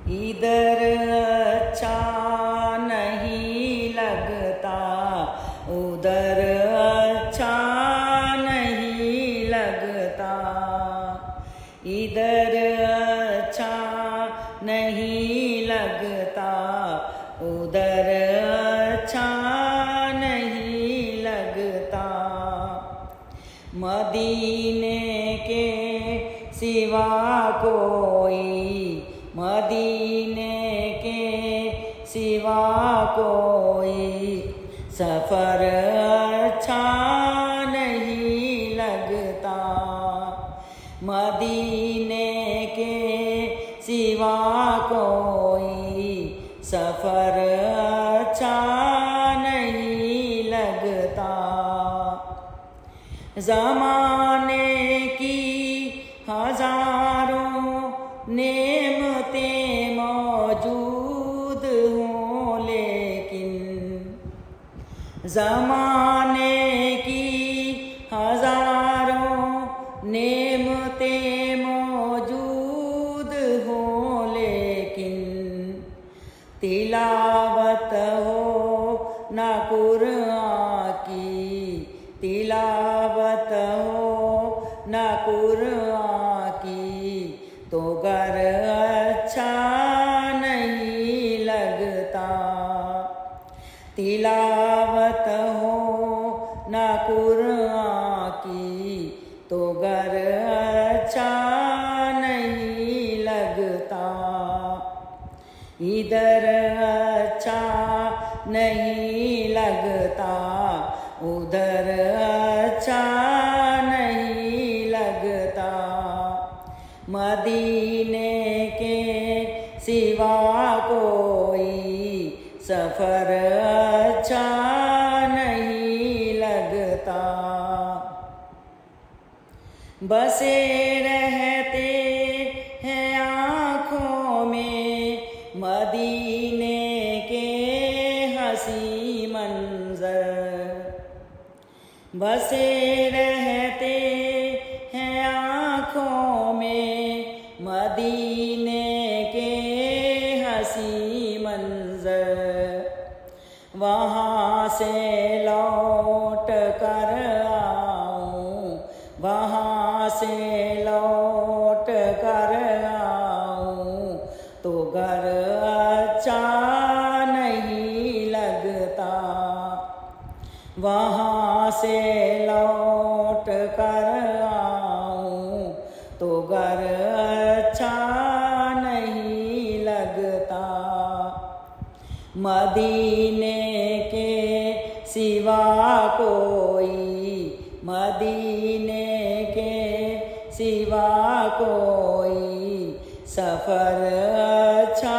इधर अच्छा नहीं लगता, उधर अच्छा नहीं लगता। इधर अच्छा नहीं लगता, उधर अच्छा नहीं लगता। मदीने के सिवा कोई, मदीने के सिवा कोई सफ़र अच्छा नहीं लगता। मदीने के सिवा कोई सफ़र अच्छा नहीं लगता। ज़माने की हज़ारों नेमतें मौजूद हों, लेकिन ज़माने की हज़ारों नेमतें मौजूद हों, लेकिन तिलावत हो न कुरान की, तिलावत हो न कुरान की, तो घर अच्छा नहीं लगता। तिलावत हो न कुरान की, तो घर अच्छा नहीं लगता। इधर अच्छा नहीं लगता, उधर अच्छा नहीं लगता। मदीने के सिवा कोई सफ़र अच्छा नहीं लगता। बसे रहते हैं आँखों में मदीने के हंसी मंज़र, बसे रहते हैं आँखों में मदीने के हंसी मंज़र। वहाँ से लौट कर आऊँ, वहाँ से लौट कर आऊँ, तो घर अच्छा नहीं लगता। वहाँ से लौट कर आऊँ, तो घर अच्छा नहीं लगता। मदीने के सिवा कोई, मदीने के सिवा कोई सफ़र अच्छा